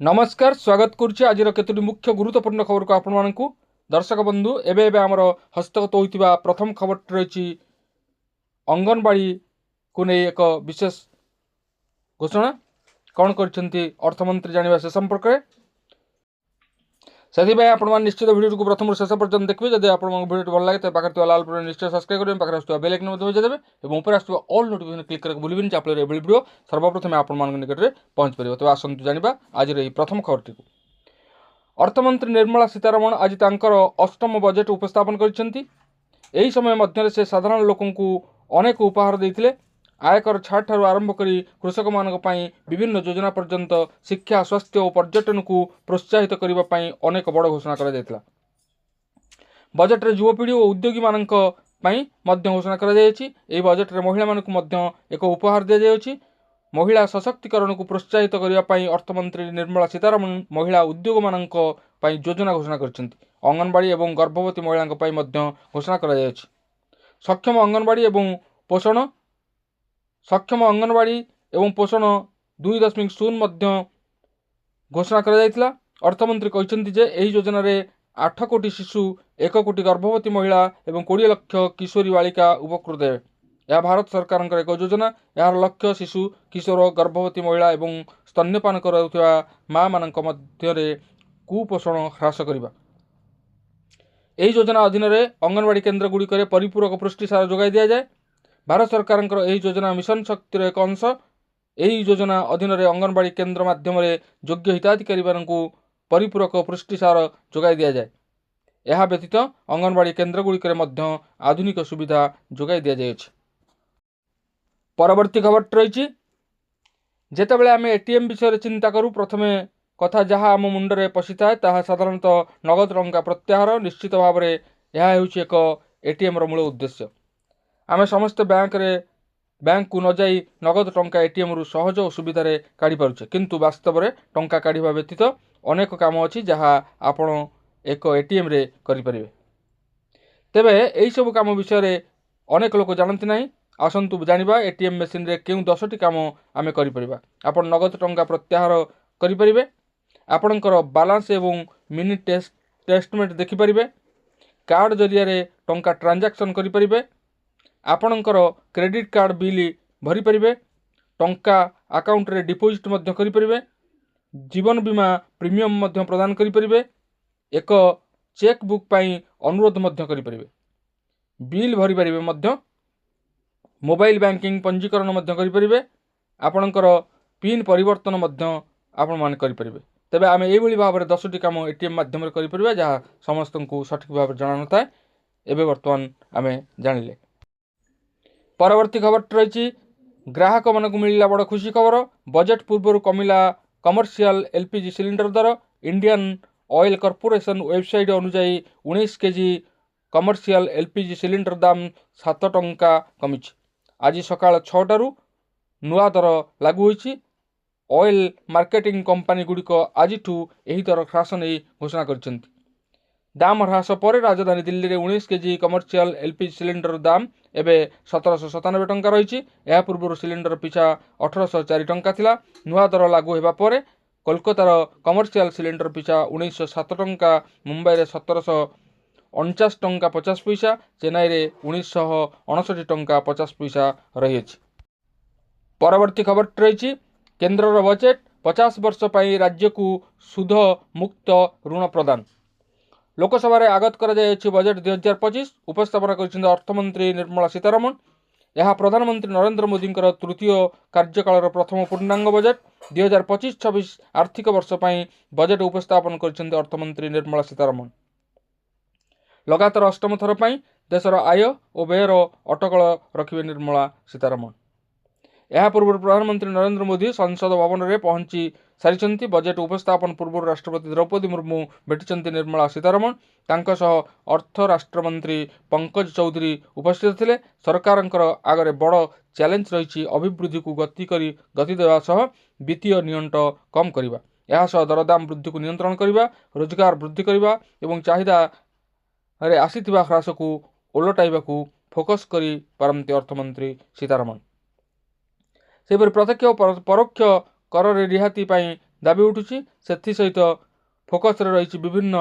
नमस्कार स्वागत करुच्ची आज केतोटी मुख्य गुरुत्वपूर्ण खबर को आपण मानकु दर्शक बंधु एबे आमर हस्तगत होइतिबा प्रथम खबर रही अंगनवाड़ी को नहीं एक विशेष घोषणा कौन करछंती अर्थमंत्री जानिबा से संपर्क में से आपण निश्चित वीडियो को प्रथम शेष पर्यटन देखिए जब आप वीडियो भल लगे तो पाखे लाल बटन निश्चय सब्सक्राइब करेंगे पाखे आसुवा बेल आइकन बजाय देवे और ऊपर आसुवा ऑल नोटिफिकेशन क्लिक करके भूलिबेनि आपले एभली वीडियो सर्वप्रथम आपण निकट में पहुंच पार। तेज आसतु जाना आज प्रथम खबरटी अर्थमंत्री निर्मला सीतारमण आज तांकर अष्टम बजेट उपस्थापन कर समय मध्य से साधारण लोकंकु अनेक उपहार देते आयकर छाड़ ठारू आरंभ कर कृषक मानक विभिन्न योजना पर्यंत शिक्षा स्वास्थ्य और पर्यटन को प्रोत्साहित करने अनेक बड़ घोषणा कर बजेट रे युवपीढ़ी और उद्योगी मानक घोषणा कर बजेट रे महिला मानक एक उपहार दि जाउछि। महिला सशक्तिकरण को प्रोत्साहित करने अर्थमंत्री निर्मला सीतारमण महिला उद्योग मानक योजना घोषणा कर अंगनवाड़ी और गर्भवती महिला घोषणा कर सक्षम अंगनवाड़ी और पोषण सक्षम अंगनवाड़ी एवं पोषण 2.0 घोषणा कर अर्थमंत्री कहते जे एही योजना रे 8 कोटी शिशु 1 कोटी गर्भवती महिला और 20 लाख किशोरी बालिका उपकृत हे। यह भारत सरकार एक योजना यार लक्ष्य शिशु किशोर गर्भवती महिला और स्तन्यपान करुवा माँ मान मध्य कुपोषण ह्रास करने यही योजना अधीन अंगनवाड़ी केन्द्र गुड़िक परिपूरक पुष्टिसार जोगाई दि जाए। भारत सरकार योजना मिशन शक्तिर एक अंश यही योजना अधीन अंगनवाड़ी केन्द्र माध्यम योग्य हिताधिकारी परिपूरक पुष्टिसार जोगाई दि जाए। यह व्यतीत अंगनवाड़ी केन्द्र गुड़िक आधुनिक सुविधा जोगाई दि जाए। परवर्ती खबर रही जितेबाला आम एटीएम विषय चिंता करूँ प्रथमे कथा जहाँ आम मुंडरे पशि थाए ताहा साधारणतः नगद टंका प्रत्याहार निश्चित भाव में यह एक एटीएम मूल उद्देश्य। आम समस्त बैंक को न जाई नगद टंका एटीएम रु सहज और सुविधा काढ़ी पारुछे किंतु वास्तव में टंका काढ़ा व्यतीत अनेक काम अच्छी जहाँ आपण एक एटीएम रे करि परिबे। तेबे एही सब काम विषय अनेक लोक जानती ना। आसतु जानिबा एटीएम मेसीन रे केउ 10टी काम आमे करि परिबा। आपण नगद टंका प्रत्याहार करि परिबे, आपणकर बालांस एवं मिनी टेस्टमेंट देखि परिबे, कार्ड जरिया रे टंका ट्रांजैक्शन करि परिबे, आपणकर क्रेडिट कार्ड बिल भरी परिबे, टंका अकाउंट रे डिपोजिट मध्य करि परिबे, जीवन बीमा प्रीमियम मध्य प्रदान करि परिबे, एक चेक बुक पाई अनुरोध मध्य करि परिबे, बिल भरी परिबे मध्य, मोबाइल बैंकिंग पंजीकरण मध्य करि परिबे, आपणकर पिन परिवर्तन मध्य आपण मान करि परिबे। तेबे आमे एही भली भाबरे 10टी काम एटीएम माध्यम रे करि परिबा जहाँ समस्त को सठिक भाव जाना न थाए। एबे वर्तमान आमे जानिले। परवर्ती खबर रही ग्राहक मानक मिलला बड़ खुशी खबर। बजेट पूर्व कमिला कमर्शियल एलपीजी सिलिंडर दर। इंडियन ऑयल कॉर्पोरेशन वेबसाइट अनुजाई 19 केजी कमर्शियल एलपीजी सिलिंडर दाम 7 टंका कमी। आज सकाल 6टारू नुआ दर लागू होईछि। ऑयल मार्केटिंग कंपनी गुड़िक आज यही दर ह्रास नहीं घोषणा कर दाम ह्रास पर राजधानी दिल्ली में 19 केजी कमर्शियल एलपीजी सिलिंडर दाम एवं 1797 टंका रही। यह पूर्व सिलिंडर पिछा 1804 टंका थिला। नुआ दर लागू होगा पर कोलकातार कमर्शियल सिलिंडर पिछा 1907 टंका, मुंबई में 1749 टंका 50 पैसा, चेन्नई में 1959 टंका 50 पैसा रही। परवर्ती खबर रही केन्द्र बजेट 50 वर्ष पर राज्य को सुध मुक्त ऋण प्रदान। लोकसभा आगत कर बजेट 2025 उपस्थापन कर अर्थमंत्री निर्मला सीतारमण। यह प्रधानमंत्री नरेंद्र मोदी तृतीय कार्यकाल प्रथम पूर्णांग बजेट 2025-26 आर्थिक वर्ष पर बजेट उपस्थापन कर अर्थमंत्री निर्मला सीतारमण। लगातार अष्टम थर पर देशर आय और व्ययर अटकल रखिबे निर्मला सीतारमण। यह पूर्व प्रधानमंत्री नरेंद्र मोदी संसद भवन में पहुंची सारी। बजेट उपस्थापन पूर्व राष्ट्रपति द्रौपदी मुर्मू भेटी निर्मला सीतारमण। अर्थ राष्ट्रमंत्री पंकज चौधरी उपस्थित थे। सरकार आगे बड़ चैलेंज रही अभिवृद्धि को गति देवा सह वित्तीय नियंट कम करने, यह दरदाम वृद्धि को नियंत्रण करने, रोजगार वृद्धि करने और चाहिदा रे आसीथिबा ह्रास को ओलटाइबा को फोकस करी पारंती अर्थमंत्री सीतारमण। सेपरि प्रत्यक्ष और परोक्ष कर रिहाती ଦାବି ଉଠୁଛି। ସେଥିସହିତ ଫୋକସ୍ରେ ରହିଛି ବିଭିନ୍ନ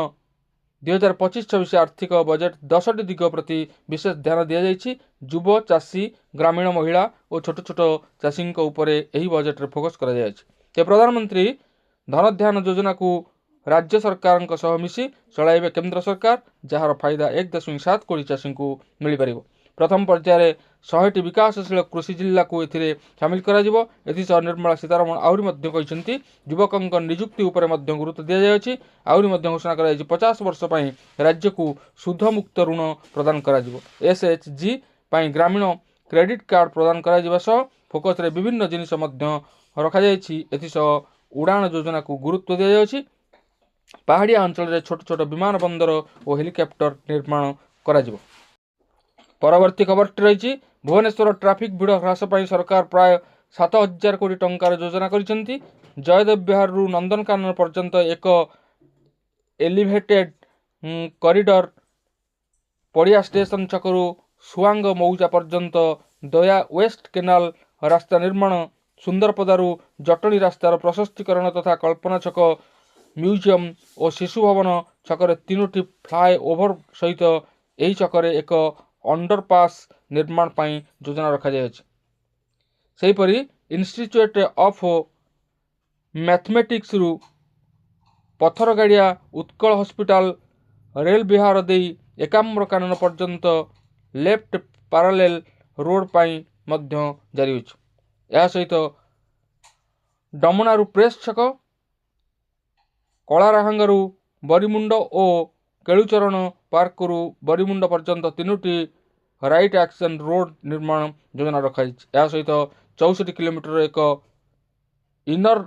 2025-26 ଆର୍ଥିକ ବଜେଟ୍ 10ଟି ଦିଗ ପ୍ରତି ବିଶେଷ ଧ୍ୟାନ ଦିଆଯାଇଛି। ଯୁବ ଚାଷୀ, ଗ୍ରାମୀଣ ମହିଳା ଓ ଛୋଟ ଛୋଟ ଚାଷୀଙ୍କ ଉପରେ ଏହି ବଜେଟ୍ରେ ଫୋକସ୍ କରାଯାଇଛି। ते प्रधानमंत्री धनधान्य योजना को राज्य सरकार सह मिसी चलाइबे केंद्र सरकार, जार फायदा 1.7 कोटी चाषी को मिल पार। प्रथम पर्यायर 100टी विकासशील कृषि जिला को एथिरे शामिल करा जिवो। एथिसह निर्मला सीतारमण आउरी मध्य कहिसेंती युवकंक नियुक्ति उपरे मध्य गुरुत्व दिया जायछि। आउरी मध्य घोषणा करा 50 वर्ष पई राज्य को सुध मुक्त ऋण प्रदान करा जिवो। एसएचजी पई ग्रामीण क्रेडिट कार्ड प्रदान करा जिवा सह फोकस रे विभिन्न जिनिस मध्य रखा जायछि। एथिसह उड़ान योजना को गुरुत्व दिया जायछि। पहाड़िया अंचल रे छोट छोट विमान बंदर और हेलिकॉप्टर निर्माण करा जिवो। परवर्ती खबरटी रही भुवनेश्वर ट्राफिक भिड़ ह्रास पर सरकार प्राय 7,000 कोटी टंकार योजना करिसेंती। जयदेव विहार रु नंदनकानन पर्यंत एक एलिवेटेड कॉरिडोर, पड़िया स्टेशन छकरू सुआंग मौजा पर्यंत दया वेस्ट केनाल रास्ता निर्माण, सुंदरपदारू जटणी रास्तार प्रशस्तीकरण तथा कल्पना छक म्यूजियम और शिशु भवन छकरे 3टी फ्लाई ओभर सहित यही छकरे एक अंडरपास निर्माण पर योजना रखा जायछि। सेहीपरि इंस्टीट्यूट ऑफ मैथमेटिक्स रु पथरगाड़िया उत्कल हॉस्पिटल रेल विहार दे एकाम्र कानन पर्यंत लेफ्ट पैरेलल रोड पर मध्य जारी होइछि। यह सहित डमनारू प्रेस छक, कलाराहांगरू बरीमुंड और केलुचरण पार्क रु बरीमुंड पर्यंत 3टी राइट एक्शन रोड निर्माण योजना रखाई। यह सहित 64 किलोमीटर एक इनर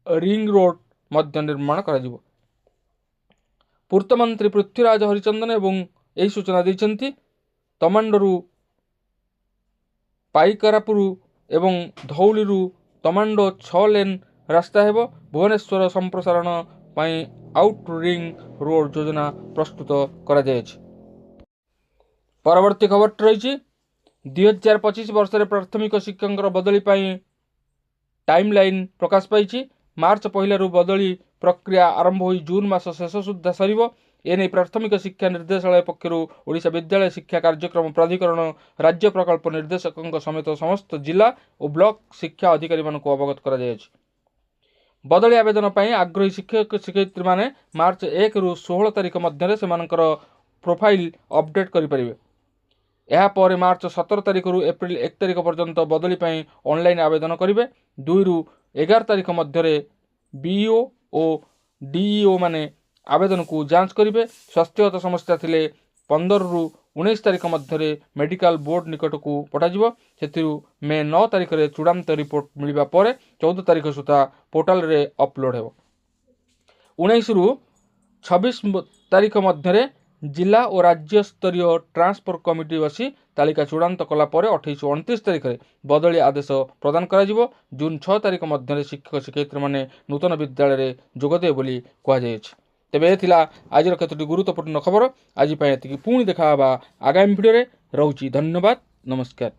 रिंग रोड मध्य निर्माण करा जिवो। पूर्त मंत्री पृथ्वीराज हरिचंदन एवं यही सूचना देइछन्ति। तमांडरू पाइकरापुर एवं धौलीरू तमांडो 6 लेन रास्ता हेबो। भुवनेश्वर संप्रसारण पाई आउट रिंग रोड योजना प्रस्तुत करा जायछि। परवर्ती खबर रही 2025 वर्ष में प्राथमिक शिक्षक बदली पाई टाइमलाइन प्रकाश पाई। मार्च 1 बदली प्रक्रिया आरंभ हो जून मास शेष सुधा सर। एने प्राथमिक शिक्षा निर्देशालय पक्षर ओडिशा विद्यालय शिक्षा कार्यक्रम प्राधिकरण राज्य प्रकल्प निर्देशकों समेत समस्त जिला और ब्लॉक शिक्षा अधिकारी मानक अवगत करा जायछि। बदली आवेदन पर आग्रही शिक्षक शिक्षयित्री माने मार्च 1 रु 16 तारिख मध्य सेमानकर प्रोफाइल अपडेट करें। यापर मार्च 17 तारिख रु एप्रिल 1 तारिख पर्यंत बदली पर ऑनलाइन आवेदन करेंगे। 2 रु 11 तारिख मध्य बीईओ और डीईओ माने आवेदन को जांच करेंगे। स्वास्थ्यगत समस्या थिले 15 रु 19 तारिख मध्य मेडिकल बोर्ड निकट को पठाଯିव। से मे 9 तारिख रे चूड़ांत रिपोर्ट मिलवा पर 14 तारिख सुधा पोर्टाल रे अपलोड हो। 19 रु 26 तारिख मध्य जिला और राज्य स्तरीय ट्रांसफर कमिटी बसी तालिका चूड़ांत कला 28 और 29 तारिख में बदली आदेश प्रदान करा जिवो। जून 6 तारिख मध्य शिक्षक शिक्षयित्री माने नूतन विद्यालय जोगदे बोली कहुछि। तेबे एथिला आजिर केतोटी गुरुत्वपूर्ण खबर। आज पुणी देखा आगामी भिडियो रे। रहुछि। धन्यवाद। नमस्कार।